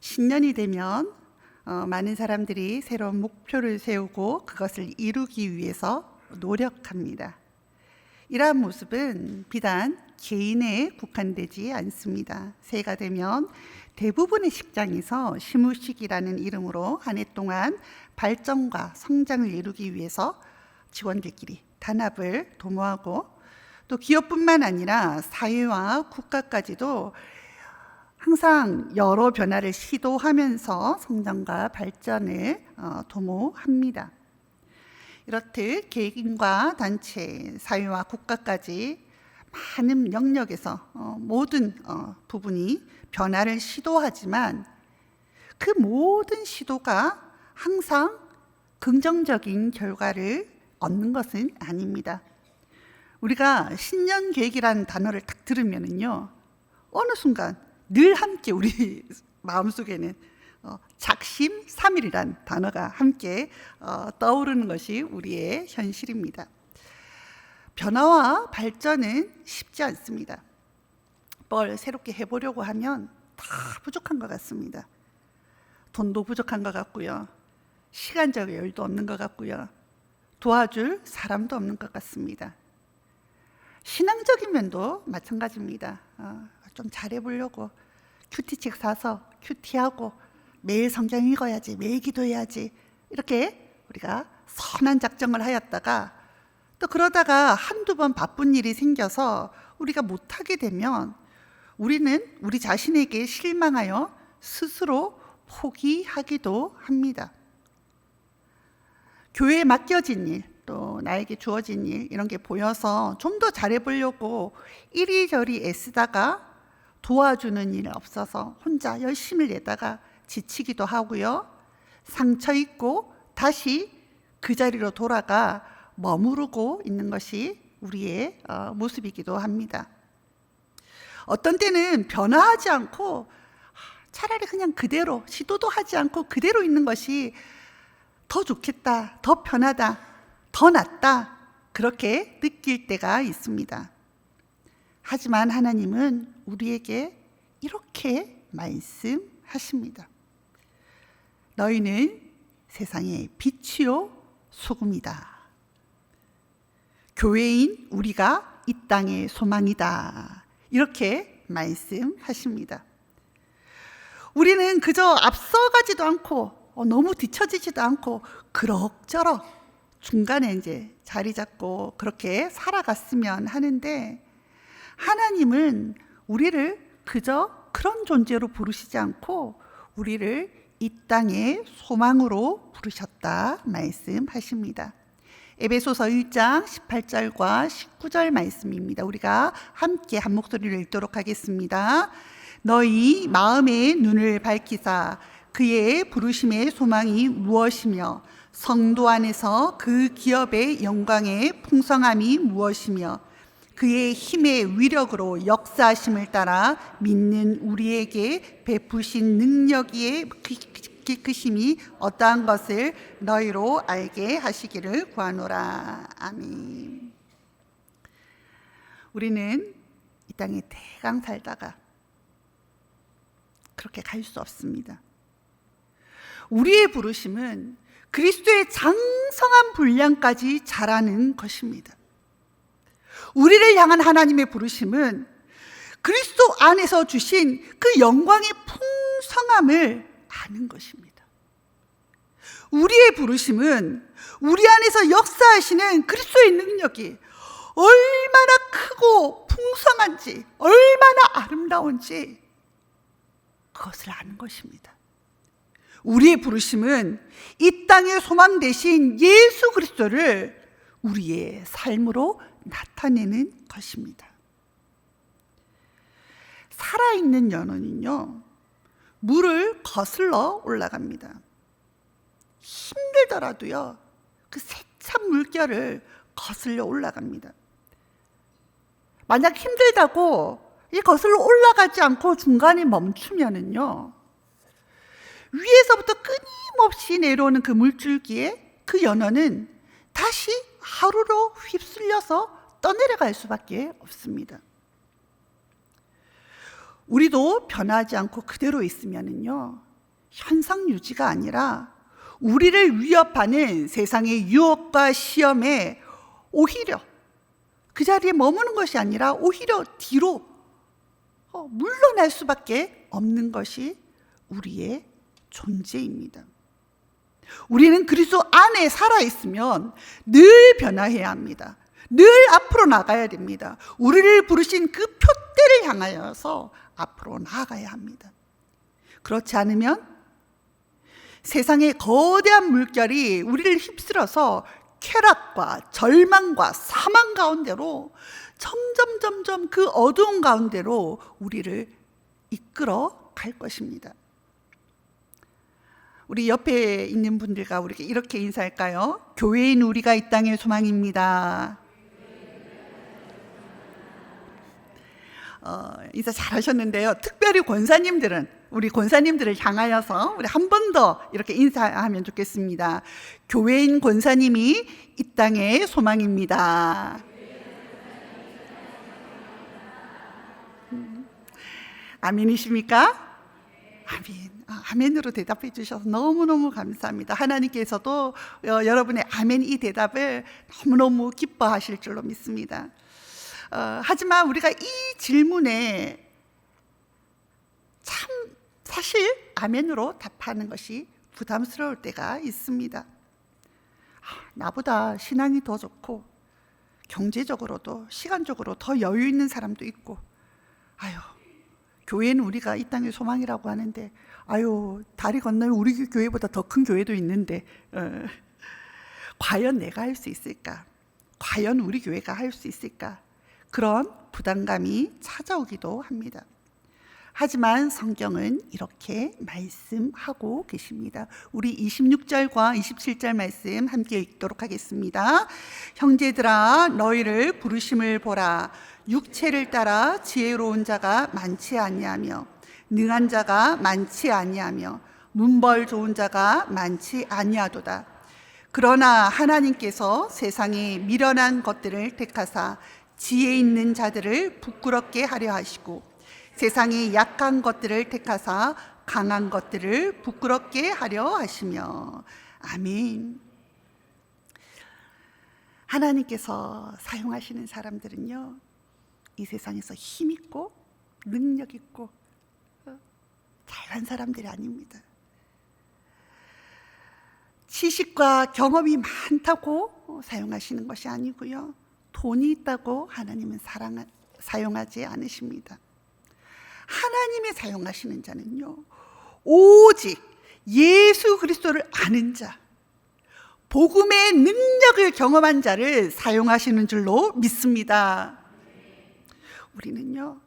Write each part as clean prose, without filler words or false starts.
신년이 되면 많은 사람들이 새로운 목표를 세우고 그것을 이루기 위해서 노력합니다. 이러한 모습은 비단 개인에 국한되지 않습니다. 새해가 되면 대부분의 직장에서 시무식이라는 이름으로 한 해 동안 발전과 성장을 이루기 위해서 직원들끼리 단합을 도모하고, 또 기업뿐만 아니라 사회와 국가까지도 항상 여러 변화를 시도하면서 성장과 발전을 도모합니다. 이렇듯 개인과 단체, 사회와 국가까지 많은 영역에서 모든 부분이 변화를 시도하지만 그 모든 시도가 항상 긍정적인 결과를 얻는 것은 아닙니다. 우리가 신년 계획이라는 단어를 딱 들으면은요, 어느 순간 늘 함께 우리 마음속에는 작심삼일이란 단어가 함께 떠오르는 것이 우리의 현실입니다. 변화와 발전은 쉽지 않습니다. 뭘 새롭게 해보려고 하면 다 부족한 것 같습니다. 돈도 부족한 것 같고요, 시간적 여유도 없는 것 같고요, 도와줄 사람도 없는 것 같습니다. 신앙적인 면도 마찬가지입니다. 좀 잘해보려고 큐티책 사서 큐티하고 매일 성경 읽어야지, 매일 기도해야지, 이렇게 우리가 선한 작정을 하였다가 또 그러다가 한두 번 바쁜 일이 생겨서 우리가 못하게 되면 우리는 우리 자신에게 실망하여 스스로 포기하기도 합니다. 교회에 맡겨진 일, 또 나에게 주어진 일, 이런 게 보여서 좀 더 잘해보려고 이리저리 애쓰다가 도와주는 일 없어서 혼자 열심히 내다가 지치기도 하고요, 상처 입고 다시 그 자리로 돌아가 머무르고 있는 것이 우리의 모습이기도 합니다. 어떤 때는 변화하지 않고 차라리 그냥 그대로, 시도도 하지 않고 그대로 있는 것이 더 좋겠다, 더 편하다, 더 낫다, 그렇게 느낄 때가 있습니다. 하지만 하나님은 우리에게 이렇게 말씀하십니다. 너희는 세상의 빛이요 소금이다. 교회인 우리가 이 땅의 소망이다, 이렇게 말씀하십니다. 우리는 그저 앞서가지도 않고 너무 뒤처지지도 않고 그럭저럭 중간에 이제 자리 잡고 그렇게 살아갔으면 하는데, 하나님은 우리를 그저 그런 존재로 부르시지 않고 우리를 이 땅의 소망으로 부르셨다 말씀하십니다. 에베소서 1장 18절과 19절 말씀입니다. 우리가 함께 한 목소리를 읽도록 하겠습니다. 너희 마음의 눈을 밝히사 그의 부르심의 소망이 무엇이며 성도 안에서 그 기업의 영광의 풍성함이 무엇이며 그의 힘의 위력으로 역사하심을 따라 믿는 우리에게 베푸신 능력의 크심이 어떠한 것을 너희로 알게 하시기를 구하노라. 아멘. 우리는 이 땅에 대강 살다가 그렇게 갈 수 없습니다. 우리의 부르심은 그리스도의 장성한 분량까지 자라는 것입니다. 우리를 향한 하나님의 부르심은 그리스도 안에서 주신 그 영광의 풍성함을 아는 것입니다. 우리의 부르심은 우리 안에서 역사하시는 그리스도의 능력이 얼마나 크고 풍성한지, 얼마나 아름다운지 그것을 아는 것입니다. 우리의 부르심은 이 땅의 소망 대신 예수 그리스도를 우리의 삶으로 나타내는 것입니다. 살아있는 연어는요, 물을 거슬러 올라갑니다. 힘들더라도요, 그 세찬 물결을 거슬러 올라갑니다. 만약 힘들다고 이 거슬러 올라가지 않고 중간에 멈추면은요, 위에서부터 끊임없이 내려오는 그 물줄기에 그 연어는 다시 하루로 휩쓸려서 떠내려갈 수밖에 없습니다. 우리도 변하지 않고 그대로 있으면은요, 현상 유지가 아니라 우리를 위협하는 세상의 유혹과 시험에 오히려 그 자리에 머무는 것이 아니라 오히려 뒤로 물러날 수밖에 없는 것이 우리의 존재입니다. 우리는 그리스도 안에 살아있으면 늘 변화해야 합니다. 늘 앞으로 나가야 됩니다. 우리를 부르신 그 표대를 향하여서 앞으로 나아가야 합니다. 그렇지 않으면 세상의 거대한 물결이 우리를 휩쓸어서 쾌락과 절망과 사망 가운데로 점점 그 어두운 가운데로 우리를 이끌어 갈 것입니다. 우리 옆에 있는 분들과 우리 이렇게 인사할까요? 교회인 우리가 이 땅의 소망입니다. 인사 잘하셨는데요. 특별히 우리 권사님들을 향하여서 우리 한 번 더 이렇게 인사하면 좋겠습니다. 교회인 권사님이 이 땅의 소망입니다. 아멘이십니까? 아멘. 아멘으로 대답해 주셔서 너무너무 감사합니다. 하나님께서도 여러분의 아멘 이 대답을 너무너무 기뻐하실 줄로 믿습니다. 하지만 우리가 이 질문에 참 사실 아멘으로 답하는 것이 부담스러울 때가 있습니다. 나보다 신앙이 더 좋고 경제적으로도 시간적으로 더 여유 있는 사람도 있고, 교회는 우리가 이 땅의 소망이라고 하는데, 다리 건너면 우리 교회보다 더 큰 교회도 있는데 과연 내가 할 수 있을까? 과연 우리 교회가 할 수 있을까? 그런 부담감이 찾아오기도 합니다. 하지만 성경은 이렇게 말씀하고 계십니다. 우리 26절과 27절 말씀 함께 읽도록 하겠습니다. 형제들아, 너희를 부르심을 보라. 육체를 따라 지혜로운 자가 많지 아니하며 능한 자가 많지 아니하며 문벌 좋은 자가 많지 아니하도다. 그러나 하나님께서 세상에 미련한 것들을 택하사 지혜 있는 자들을 부끄럽게 하려 하시고 세상의 약한 것들을 택하사 강한 것들을 부끄럽게 하려 하시며. 아멘. 하나님께서 사용하시는 사람들은요, 이 세상에서 힘 있고 능력 있고 잘난 사람들이 아닙니다. 지식과 경험이 많다고 사용하시는 것이 아니고요, 돈이 있다고 하나님은 사용하지 않으십니다. 하나님이 사용하시는 자는요, 오직 예수 그리스도를 아는 자, 복음의 능력을 경험한 자를 사용하시는 줄로 믿습니다. 우리는요,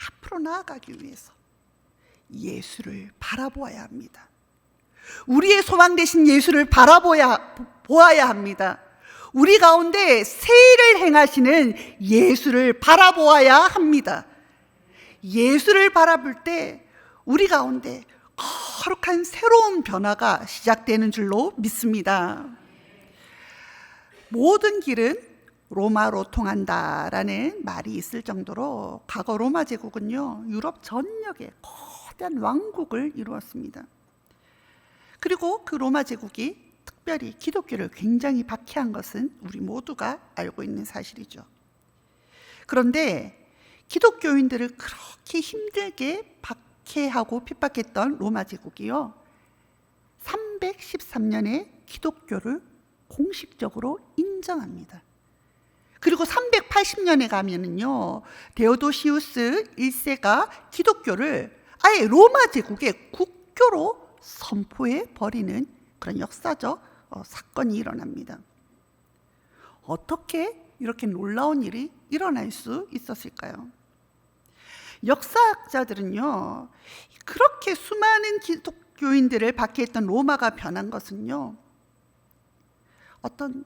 앞으로 나아가기 위해서 예수를 바라보아야 합니다. 우리의 소망 되신 예수를 보아야 합니다. 우리 가운데 새 일을 행하시는 예수를 바라보아야 합니다. 예수를 바라볼 때 우리 가운데 거룩한 새로운 변화가 시작되는 줄로 믿습니다. 모든 길은 로마로 통한다라는 말이 있을 정도로 과거 로마 제국은요, 유럽 전역에 거대한 왕국을 이루었습니다. 그리고 그 로마 제국이 특별히 기독교를 굉장히 박해한 것은 우리 모두가 알고 있는 사실이죠. 그런데 기독교인들을 그렇게 힘들게 박해하고 핍박했던 로마 제국이요, 313년에 기독교를 공식적으로 인정합니다. 그리고 380년에 가면은요, 데오도시우스 1세가 기독교를 아예 로마 제국의 국교로 선포해 버리는 그런 역사적 사건이 일어납니다. 어떻게 이렇게 놀라운 일이 일어날 수 있었을까요? 역사학자들은요, 그렇게 수많은 기독교인들을 박해했던 로마가 변한 것은요, 어떤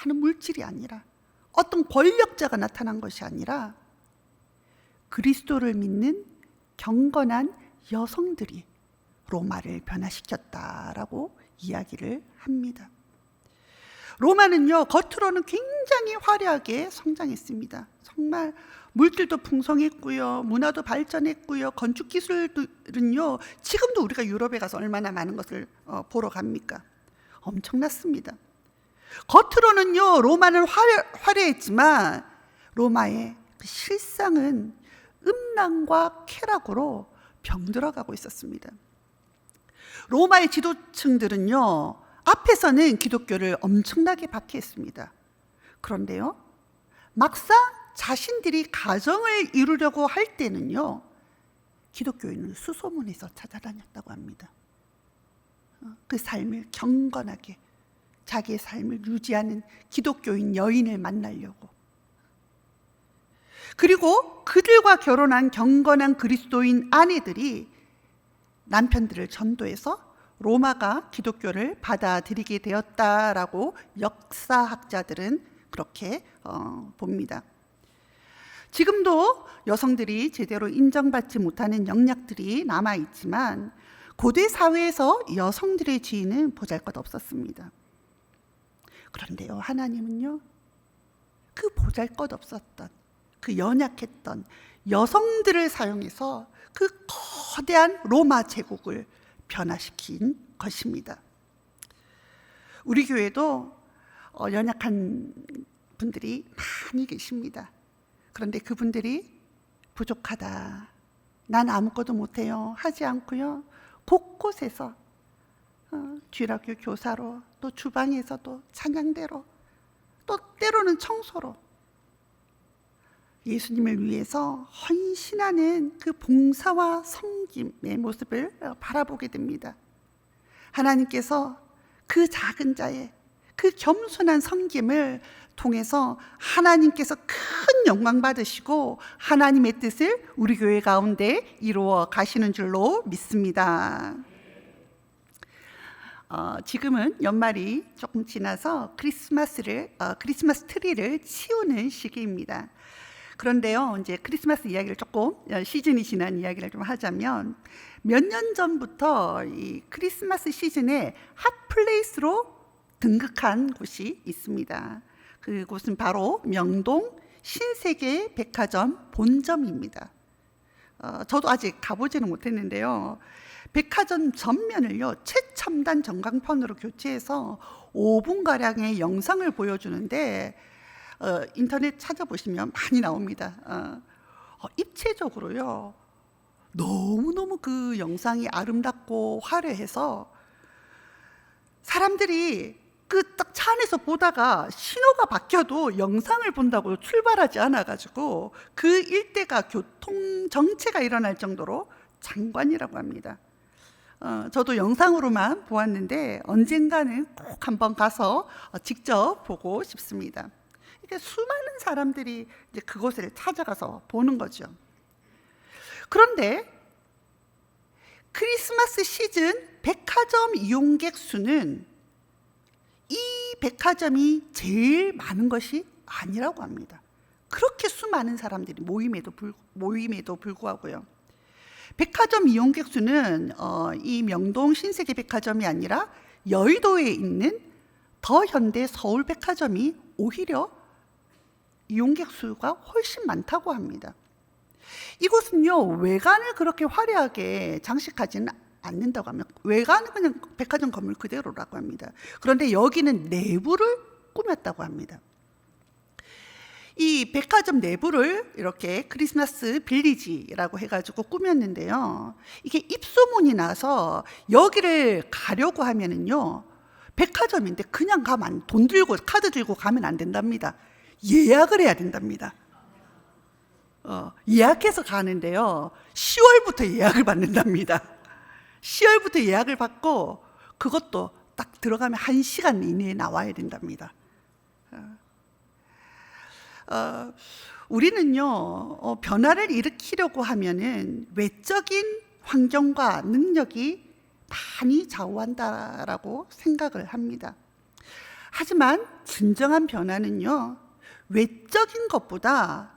많은 물질이 아니라, 어떤 권력자가 나타난 것이 아니라 그리스도를 믿는 경건한 여성들이 로마를 변화시켰다라고 이야기를 합니다. 로마는요, 겉으로는 굉장히 화려하게 성장했습니다. 정말 물질도 풍성했고요, 문화도 발전했고요, 건축 기술들은요, 지금도 우리가 유럽에 가서 얼마나 많은 것을 보러 갑니까? 엄청났습니다. 겉으로는요, 로마는 화려했지만 로마의 그 실상은 음란과 쾌락으로 병들어가고 있었습니다. 로마의 지도층들은요, 앞에서는 기독교를 엄청나게 박해했습니다. 그런데요, 막상 자신들이 가정을 이루려고 할 때는요, 기독교인은 수소문해서 찾아다녔다고 합니다. 그 삶을 경건하게 자기의 삶을 유지하는 기독교인 여인을 만나려고. 그리고 그들과 결혼한 경건한 그리스도인 아내들이 남편들을 전도해서 로마가 기독교를 받아들이게 되었다라고 역사학자들은 그렇게 봅니다. 지금도 여성들이 제대로 인정받지 못하는 영역들이 남아있지만 고대 사회에서 여성들의 지위는 보잘것없었습니다. 그런데요, 하나님은요, 그 보잘것없었던, 그 연약했던 여성들을 사용해서 그 거대한 로마 제국을 변화시킨 것입니다. 우리 교회도 연약한 분들이 많이 계십니다. 그런데 그분들이 부족하다, 난 아무것도 못해요 하지 않고요, 곳곳에서 주일학교 교사로, 또 주방에서도 찬양대로, 또 때로는 청소로 예수님을 위해서 헌신하는 그 봉사와 섬김의 모습을 바라보게 됩니다. 하나님께서 그 작은 자의 그 겸손한 섬김을 통해서 하나님께서 큰 영광 받으시고 하나님의 뜻을 우리 교회 가운데 이루어 가시는 줄로 믿습니다. 지금은 연말이 조금 지나서 크리스마스 트리를 치우는 시기입니다. 그런데요, 이제 크리스마스 이야기를 조금, 시즌이 지난 이야기를 좀 하자면, 몇 년 전부터 이 크리스마스 시즌에 핫플레이스로 등극한 곳이 있습니다. 그곳은 바로 명동 신세계 백화점 본점입니다. 저도 아직 가보지는 못했는데요, 백화점 전면을요, 최첨단 전광판으로 교체해서 5분가량의 영상을 보여주는데 인터넷 찾아보시면 많이 나옵니다. 입체적으로요, 너무너무 그 영상이 아름답고 화려해서 사람들이 그 딱 차 안에서 보다가 신호가 바뀌어도 영상을 본다고 출발하지 않아가지고 그 일대가 교통 정체가 일어날 정도로 장관이라고 합니다. 저도 영상으로만 보았는데 언젠가는 꼭 한번 가서 직접 보고 싶습니다. 이렇게 수많은 사람들이 이제 그곳을 찾아가서 보는 거죠. 그런데 크리스마스 시즌 백화점 이용객 수는 이 백화점이 제일 많은 것이 아니라고 합니다. 그렇게 수많은 사람들이 모임에도 불구하고요. 백화점 이용객 수는 이 명동 신세계 백화점이 아니라 여의도에 있는 더현대 서울 백화점이 오히려 이용객 수가 훨씬 많다고 합니다. 이곳은요, 외관을 그렇게 화려하게 장식하지는 않는다고 하면, 외관은 그냥 백화점 건물 그대로라고 합니다. 그런데 여기는 내부를 꾸몄다고 합니다. 이 백화점 내부를 이렇게 크리스마스 빌리지라고 해가지고 꾸몄는데요, 이게 입소문이 나서 여기를 가려고 하면은요, 백화점인데 그냥 가면 돈 들고 카드 들고 가면 안 된답니다. 예약을 해야 된답니다. 예약해서 가는데요, 10월부터 예약을 받는답니다. 10월부터 예약을 받고 그것도 딱 들어가면 1시간 이내에 나와야 된답니다. 우리는요, 변화를 일으키려고 하면은 외적인 환경과 능력이 많이 좌우한다라고 생각을 합니다. 하지만 진정한 변화는요, 외적인 것보다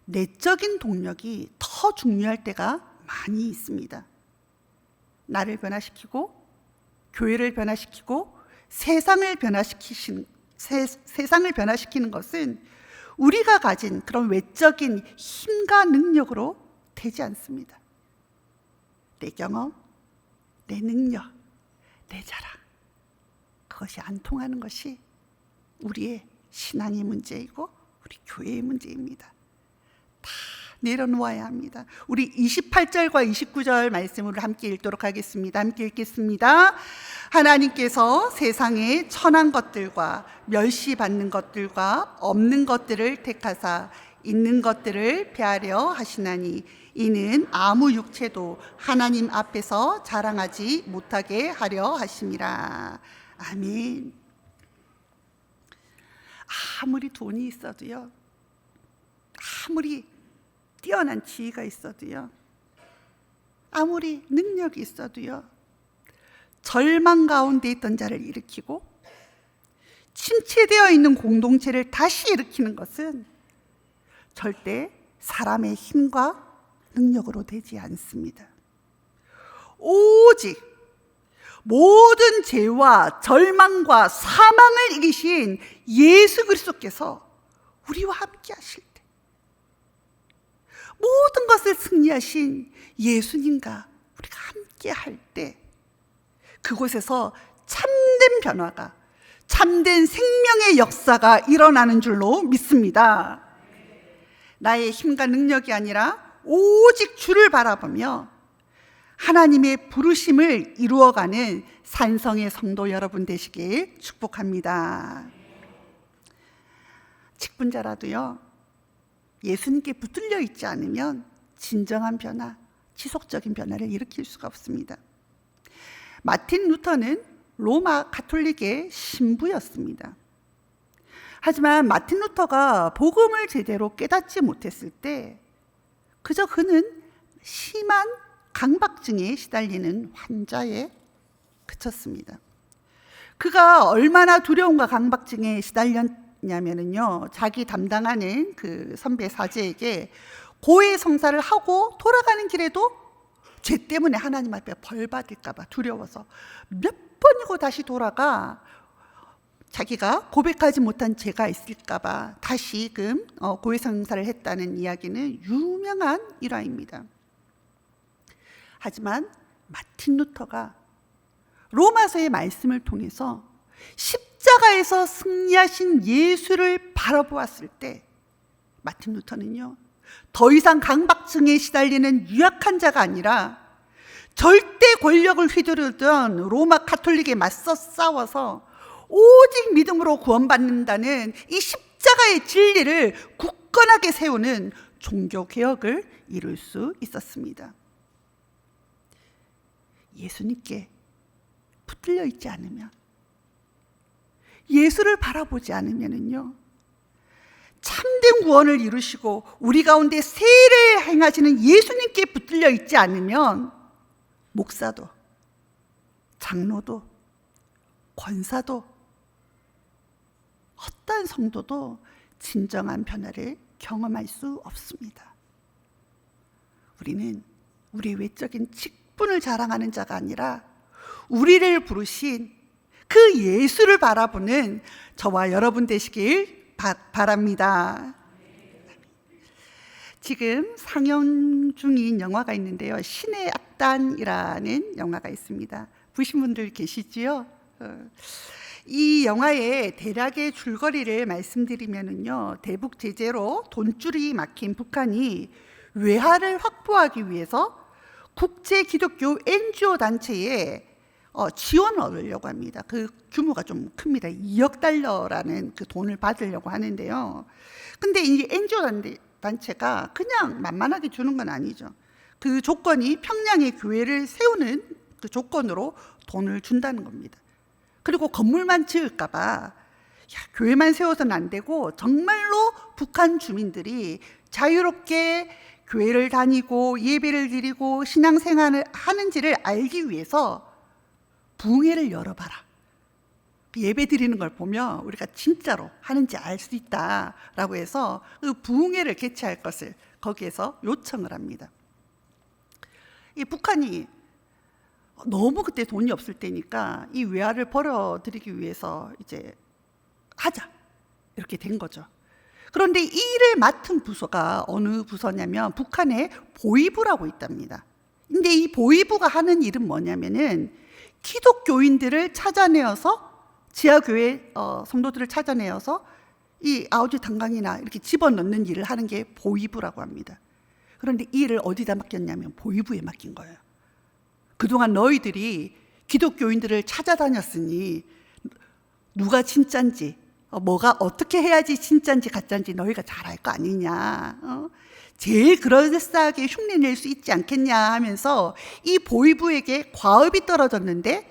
내적인 동력이 더 중요할 때가 많이 있습니다. 나를 변화시키고 교회를 변화시키고 세상을 변화시키는 세상을 변화시키는 것은 우리가 가진 그런 외적인 힘과 능력으로 되지 않습니다. 내 경험, 내 능력, 내 자랑, 그것이 안 통하는 것이 우리의 신앙의 문제이고 우리 교회의 문제입니다. 다 내려놓아야 합니다. 우리 28절과 29절 말씀으로 함께 읽도록 하겠습니다. 함께 읽겠습니다. 하나님께서 세상에 천한 것들과 멸시받는 것들과 없는 것들을 택하사 있는 것들을 폐하려 하시나니 이는 아무 육체도 하나님 앞에서 자랑하지 못하게 하려 하심이라. 아멘. 아무리 돈이 있어도요, 아무리 뛰어난 지위가 있어도요, 아무리 능력이 있어도요, 절망 가운데 있던 자를 일으키고 침체되어 있는 공동체를 다시 일으키는 것은 절대 사람의 힘과 능력으로 되지 않습니다. 오직 모든 죄와 절망과 사망을 이기신 예수 그리스도께서 우리와 함께 하실 때, 모든 것을 승리하신 예수님과 우리가 함께 할 때, 그곳에서 참된 변화가, 참된 생명의 역사가 일어나는 줄로 믿습니다. 나의 힘과 능력이 아니라 오직 주를 바라보며 하나님의 부르심을 이루어가는 산성의 성도 여러분 되시길 축복합니다. 직분자라도요, 예수님께 붙들려 있지 않으면 진정한 변화, 지속적인 변화를 일으킬 수가 없습니다. 마틴 루터는 로마 가톨릭의 신부였습니다. 하지만 마틴 루터가 복음을 제대로 깨닫지 못했을 때 그저 그는 심한 강박증에 시달리는 환자에 그쳤습니다. 그가 얼마나 두려움과 강박증에 시달렸냐면요, 자기 담당하는 그 선배 사제에게 고해 성사를 하고 돌아가는 길에도 죄 때문에 하나님 앞에 벌 받을까 봐 두려워서 몇 번이고 다시 돌아가 자기가 고백하지 못한 죄가 있을까 봐 다시금 고해 성사를 했다는 이야기는 유명한 일화입니다. 하지만 마틴 루터가 로마서의 말씀을 통해서 십자가에서 승리하신 예수를 바라보았을 때 마틴 루터는요, 더 이상 강박증에 시달리는 유약한 자가 아니라 절대 권력을 휘두르던 로마 가톨릭에 맞서 싸워서 오직 믿음으로 구원받는다는 이 십자가의 진리를 굳건하게 세우는 종교개혁을 이룰 수 있었습니다. 예수님께 붙들려 있지 않으면, 예수를 바라보지 않으면요, 참된 구원을 이루시고 우리 가운데 세례를 행하시는 예수님께 붙들려 있지 않으면 목사도, 장로도, 권사도, 어떠한 성도도 진정한 변화를 경험할 수 없습니다. 우리는 우리의 외적인 직분을 자랑하는 자가 아니라 우리를 부르신 그 예수를 바라보는 저와 여러분 되시길 바랍니다. 지금 상영 중인 영화가 있는데요, 신의 악단이라는 영화가 있습니다. 보신 분들 계시지요? 이 영화의 대략의 줄거리를 말씀드리면요, 대북 제재로 돈줄이 막힌 북한이 외화를 확보하기 위해서 국제 기독교 NGO 단체에 지원을 얻으려고 합니다. 그 규모가 좀 큽니다. 2억 달러라는 그 돈을 받으려고 하는데요. 근데 이 NGO 단체가 그냥 만만하게 주는 건 아니죠. 그 조건이 평양에 교회를 세우는 그 조건으로 돈을 준다는 겁니다. 그리고 건물만 지을까 봐 교회만 세워서는 안 되고 정말로 북한 주민들이 자유롭게 교회를 다니고 예배를 드리고 신앙생활을 하는지를 알기 위해서 부흥회를 열어봐라. 예배 드리는 걸 보면 우리가 진짜로 하는지 알 수 있다라고 해서 그 부흥회를 개최할 것을 거기에서 요청을 합니다. 이 북한이 너무 그때 돈이 없을 때니까 이 외화를 벌어들이기 위해서 이제 하자 이렇게 된 거죠. 그런데 이 일을 맡은 부서가 어느 부서냐면 북한에 보위부라고 있답니다. 근데 이 보위부가 하는 일은 뭐냐면은 기독교인들을 찾아내어서 지하교회 성도들을 찾아내어서 이 아우지 탄광이나 이렇게 집어넣는 일을 하는 게 보위부라고 합니다. 그런데 이 일을 어디다 맡겼냐면 보위부에 맡긴 거예요. 그동안 너희들이 기독교인들을 찾아다녔으니 누가 진짠지, 뭐가 어떻게 해야지 진짠지 가짠지 너희가 잘 알 거 아니냐. 제일 그럴싸하게 흉내낼 수 있지 않겠냐 하면서 이 보위부에게 과업이 떨어졌는데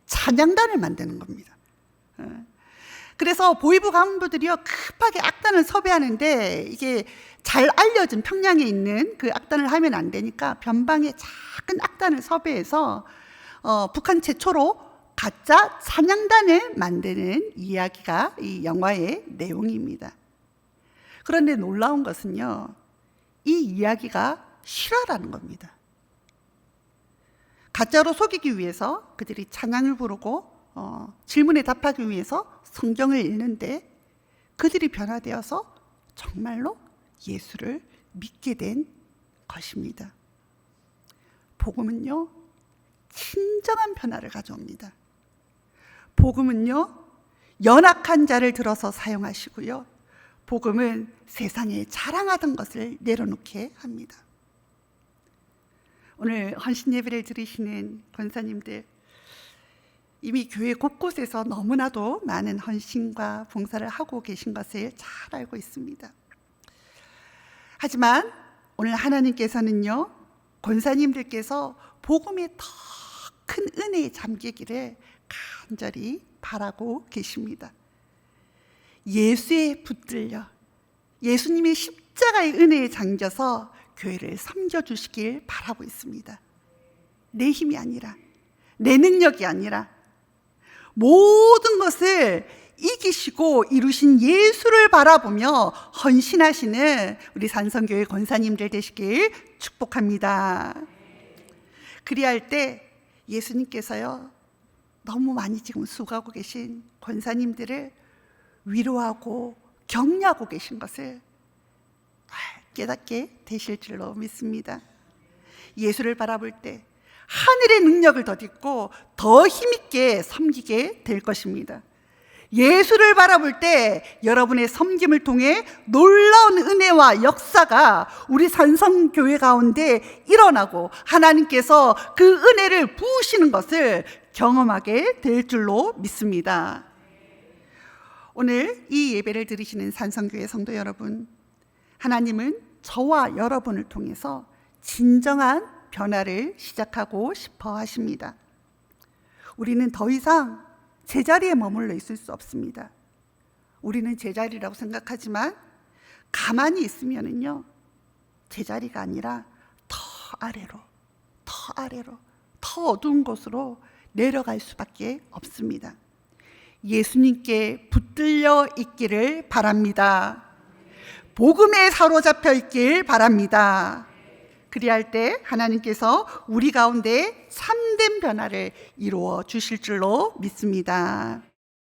찬양단을 만드는 겁니다. 그래서 보위부 간부들이요 급하게 악단을 섭외하는데 이게 잘 알려진 평양에 있는 그 악단을 하면 안 되니까 변방에 작은 악단을 섭외해서 북한 최초로 가짜 찬양단을 만드는 이야기가 이 영화의 내용입니다. 그런데 놀라운 것은요, 이 이야기가 실화라는 겁니다. 가짜로 속이기 위해서 그들이 찬양을 부르고 질문에 답하기 위해서 성경을 읽는데 그들이 변화되어서 정말로 예수를 믿게 된 것입니다. 복음은요, 진정한 변화를 가져옵니다. 복음은요, 연약한 자를 들어서 사용하시고요. 복음은 세상에 자랑하던 것을 내려놓게 합니다. 오늘 헌신 예배를 드리시는 권사님들, 이미 교회 곳곳에서 너무나도 많은 헌신과 봉사를 하고 계신 것을 잘 알고 있습니다. 하지만 오늘 하나님께서는요, 권사님들께서 복음의 더 큰 은혜에 잠기기를 간절히 바라고 계십니다. 예수에 붙들려 예수님의 십자가의 은혜에 잠겨서 교회를 섬겨주시길 바라고 있습니다. 내 힘이 아니라, 내 능력이 아니라 모든 것을 이기시고 이루신 예수를 바라보며 헌신하시는 우리 산성교회 권사님들 되시길 축복합니다. 그리할 때 예수님께서요, 너무 많이 지금 수고하고 계신 권사님들을 위로하고 격려하고 계신 것을 깨닫게 되실 줄로 믿습니다. 예수를 바라볼 때 하늘의 능력을 덧입고 더 힘있게 섬기게 될 것입니다. 예수를 바라볼 때 여러분의 섬김을 통해 놀라운 은혜와 역사가 우리 산성교회 가운데 일어나고 하나님께서 그 은혜를 부으시는 것을 경험하게 될 줄로 믿습니다. 오늘 이 예배를 드리시는 산성교회 성도 여러분, 하나님은 저와 여러분을 통해서 진정한 변화를 시작하고 싶어 하십니다. 우리는 더 이상 제자리에 머물러 있을 수 없습니다. 우리는 제자리라고 생각하지만 가만히 있으면은요, 제자리가 아니라 더 아래로, 더 아래로, 더 어두운 곳으로 내려갈 수밖에 없습니다. 예수님께 붙들려 있기를 바랍니다. 복음에 사로잡혀 있길 바랍니다. 그리할 때 하나님께서 우리 가운데 참된 변화를 이루어 주실 줄로 믿습니다.